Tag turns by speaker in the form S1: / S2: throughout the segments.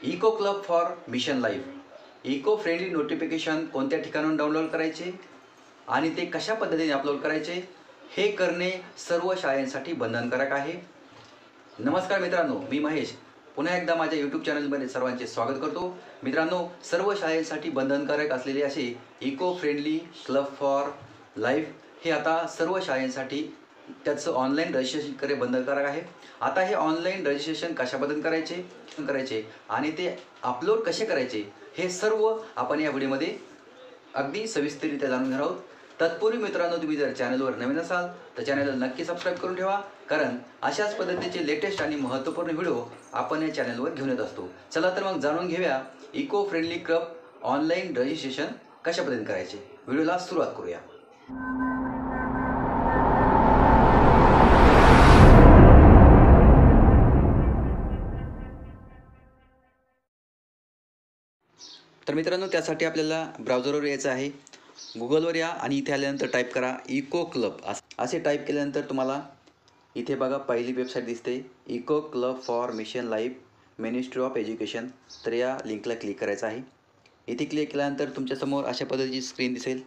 S1: Eco club for mission life. Eco friendly notification कोणत्या ठिकाणाहून download करायचे आणि ते कशा पद्धतीने अपलोड करायचे हे करणे सर्व शाळांसाठी बंधनकारक आहे. नमस्कार मित्रांनो, मी महेश पुन्हा एकदा माझ्या यूट्यूब चॅनलमध्ये सर्वांचे स्वागत करतो. मित्रांनो, सर्व शाळांसाठी बंधनकारक असलेले असे eco friendly club for life हे आता सर्व शाळांसाठी त्याचं ऑनलाईन रजिस्ट्रेशन करणे बंधनकारक आहे. आता हे ऑनलाईन रजिस्ट्रेशन कशा पद्धतीने करायचे आणि ते अपलोड कसे करायचे हे सर्व आपण या व्हिडिओमध्ये अगदी सविस्तररित्या जाणून घेणार आहोत. तत्पूर्वी मित्रांनो, तुम्ही जर चॅनलवर नवीन असाल तर चॅनलला नक्की सबस्क्राईब करून ठेवा, कारण अशाच पद्धतीचे लेटेस्ट आणि महत्त्वपूर्ण व्हिडिओ आपण या चॅनलवर घेऊन येत असतो. चला तर मग जाणून घेऊया eco friendly club online registration कशा पद्धतीने करायचे. व्हिडिओला सुरुवात करूया. तर मित्रांनो, त्यासाठी आपल्याला ब्राउझरवर यायचं आहे. गुगलवर या आणि इथे आल्यानंतर टाईप करा इको क्लब. असे टाईप केल्यानंतर तुम्हाला इथे बघा पहिली वेबसाईट दिसते, eco club for mission life, ministry of education. तर या लिंकला क्लिक करायचं आहे. इथे क्लिक केल्यानंतर तुमच्यासमोर अशा पद्धतीची स्क्रीन दिसेल.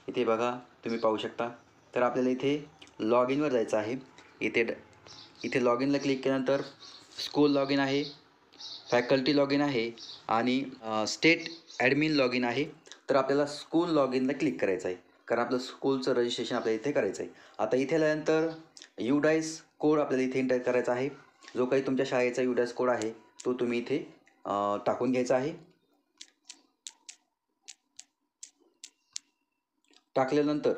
S1: इथे बघा, तुम्ही पाहू शकता. तर आपल्याला इथे लॉग इनवर जायचं आहे. इथे लॉग इनला क्लिक केल्यानंतर स्कूल लॉग इन आहे, फॅकल्टी लॉग इन आहे आणि स्टेट ॲडमिन लॉग इन आहे. तर आपल्याला स्कूल लॉग इनला क्लिक करायचं आहे, कारण आपलं स्कूलचं रजिस्ट्रेशन आपल्याला इथे करायचं आहे. आता इथे आल्यानंतर युडाईस कोड आपल्याला इथे एंटर करायचा आहे. जो काही तुमच्या शाळेचा युडाईस कोड आहे तो तुम्ही इथे टाकून घ्यायचा आहे. टाकल्यानंतर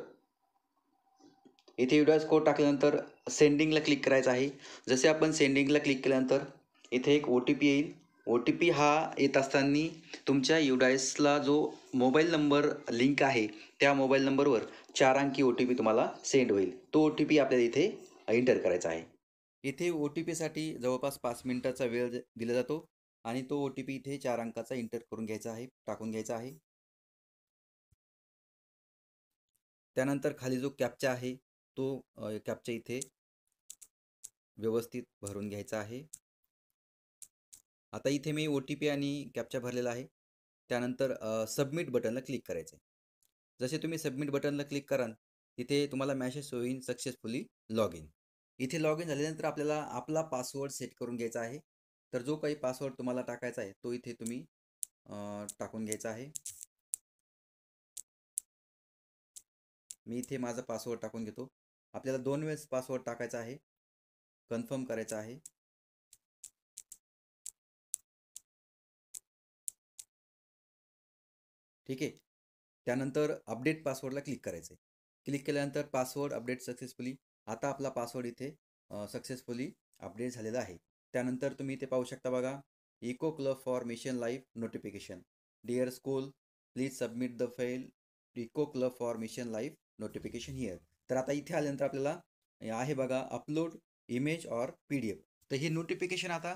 S1: इथे युडाईस कोड टाकल्यानंतर सेंडिंगला क्लिक करायचं आहे. जसे आपण सेंडिंगला क्लिक केल्यानंतर इथे एक OTP येईल. OTP हा येत असताना तुमच्या युडाईसला जो मोबाईल नंबर लिंक आहे त्या मोबाईल नंबरवर 4 अंकी OTP तुम्हाला सेंड होईल. तो OTP आपल्याला इथे एंटर करायचा आहे. इथे OTPसाठी जवळपास 5 मिनिटाचा वेळ दिला जातो आणि तो OTP इथे 4 अंकाचा एंटर करून घ्यायचा आहे, टाकून घ्यायचा आहे. त्यानंतर खाली जो कॅप्चा आहे तो कॅप्चा इथे व्यवस्थित भरून घ्यायचा आहे. आता इथे मी OTP आणि कॅप्चा भरलेला आहे. त्यानंतर सबमिट बटनला क्लिक करायचं आहे. जसे तुम्ही सबमिट बटनला क्लिक कराल तिथे तुम्हाला मॅसेज होईल सक्सेसफुली लॉग इन. इथे लॉग इन झाल्यानंतर आपल्याला आपला पासवर्ड सेट करून घ्यायचा आहे. तर जो काही पासवर्ड तुम्हाला टाकायचा आहे तो इथे तुम्ही टाकून घ्यायचा आहे. मी इथे माझा पासवर्ड टाकून घेतो. आपल्याला 2 वेळेस पासवर्ड टाकायचा आहे, कन्फर्म करायचा आहे. ठीक आहे. त्यानंतर अपडेट पासवर्डला क्लिक करायचं आहे. क्लिक केल्यानंतर पासवर्ड अपडेट सक्सेसफुली. आता आपला पासवर्ड इथे सक्सेसफुली अपडेट झालेला आहे. त्यानंतर तुम्ही इथे पाहू शकता बघा, eco club for mission life notification, dear school please submit the file eco club for mission life notification here. तर आता इथे आल्यानंतर आपल्याला आहे बघा अपलोड इमेज ऑर PDF. तर हे नोटिफिकेशन आता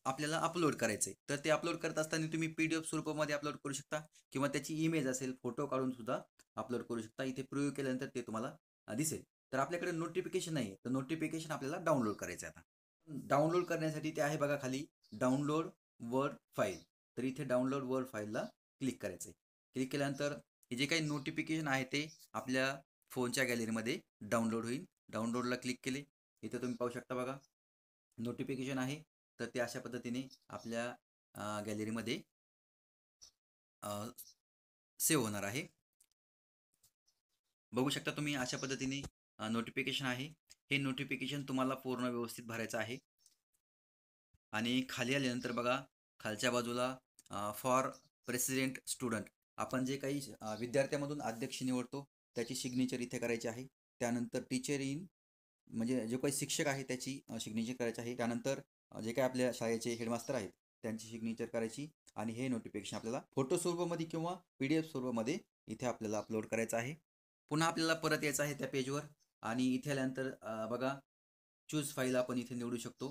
S1: आपल्याला अपलोड करायचं आहे. तर ते अपलोड करत असताना तुम्ही PDF स्वरूपामध्ये अपलोड करू शकता किंवा त्याची इमेज असेल फोटो काढून सुद्धा अपलोड करू शकता. इथे प्रिव्ह्यू केल्यानंतर ते तुम्हाला दिसेल. तर आपल्याकडे नोटिफिकेशन नाही आहे, तर नोटिफिकेशन आपल्याला डाउनलोड करायचं आहे. आता डाउनलोड करण्यासाठी ते आहे बघा खाली डाउनलोड वर्ड फाईल. तर इथे डाउनलोड वर्ड फाईलला क्लिक करायचं आहे. क्लिक केल्यानंतर हे जे काही नोटिफिकेशन आहे ते आपल्या फोनच्या गॅलरीमध्ये डाउनलोड होईल. डाउनलोडला क्लिक केले, इथे तुम्ही पाहू शकता बघा नोटिफिकेशन आहे. तर ते अशा पद्धतीने आपल्या गॅलरीमध्ये सेव्ह होणार आहे. बघू शकता तुम्ही अशा पद्धतीने नोटिफिकेशन आहे. हे नोटिफिकेशन तुम्हाला पूर्ण व्यवस्थित भरायचं आहे. आणि खाली आल्यानंतर बघा खालच्या बाजूला फॉर प्रेसिडेंट स्टुडंट, आपण जे काही विद्यार्थ्यांमधून अध्यक्ष निवडतो त्याची सिग्नेचर इथे करायची आहे. त्यानंतर टीचर इन, म्हणजे जो काही शिक्षक आहे त्याची सिग्नेचर करायची आहे. त्यानंतर जे काही आपल्या शाळेचे हेडमास्टर आहेत त्यांची सिग्नेचर करायची. आणि हे नोटिफिकेशन आपल्याला फोटो स्वरूपामध्ये किंवा PDF स्वरूपामध्ये इथे आपल्याला अपलोड करायचं आहे. पुन्हा आपल्याला परत यायचं आहे त्या पेजवर आणि इथे आल्यानंतर बघा चूज फाईल आपण इथे निवडू शकतो,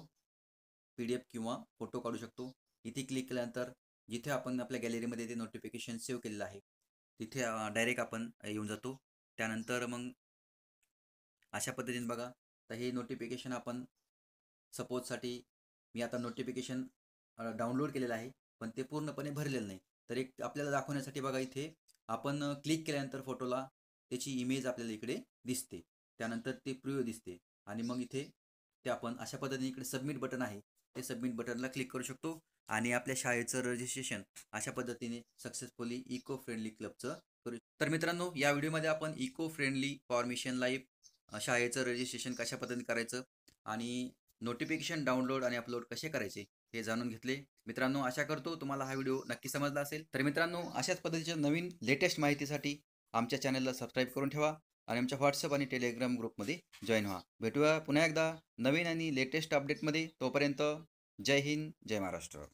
S1: PDF किंवा फोटो काढू शकतो. इथे क्लिक केल्यानंतर जिथे आपण आपल्या गॅलरीमध्ये ते नोटिफिकेशन सेव्ह केलेलं आहे तिथे डायरेक्ट आपण येऊन जातो. त्यानंतर मग अशा पद्धतीने बघा, तर हे नोटिफिकेशन आपण सपोजसाठी मी आता नोटिफिकेशन डाउनलोड केलेलं आहे, पण ते पूर्णपणे भरलेलं नाही. तर एक आपल्याला दाखवण्यासाठी बघा इथे आपण क्लिक केल्यानंतर फोटोला त्याची इमेज आपल्याला इकडे दिसते. त्यानंतर ते प्रिव्ह्यू दिसते आणि मग इथे ते आपण अशा पद्धतीने इकडे सबमिट बटन आहे, ते सबमिट बटनला क्लिक करू शकतो आणि आपल्या शाळेचं रजिस्ट्रेशन अशा पद्धतीने सक्सेसफुली इको फ्रेंडली क्लबचं करू. तर मित्रांनो, या व्हिडिओमध्ये आपण eco friendly for mission life शाळेचं रजिस्ट्रेशन कशा पद्धतीने करायचं आणि नोटिफिकेशन डाउनलोड आणि अपलोड कसे करायचे हे जाणून घेतले. मित्रांनो, आशा करतो तुम्हाला हा व्हिडिओ नक्की समजला असेल. तर मित्रांनो, अशाच पद्धतीच्या नवीन लेटेस्ट माहितीसाठी आमच्या चॅनलला सबस्क्राईब करून ठेवा आणि आमच्या व्हॉट्सअप आणि टेलिग्राम ग्रुपमध्ये जॉईन व्हा. भेटूया पुन्हा एकदा नवीन आणि लेटेस्ट अपडेटमध्ये. तोपर्यंत जय हिंद, जय महाराष्ट्र.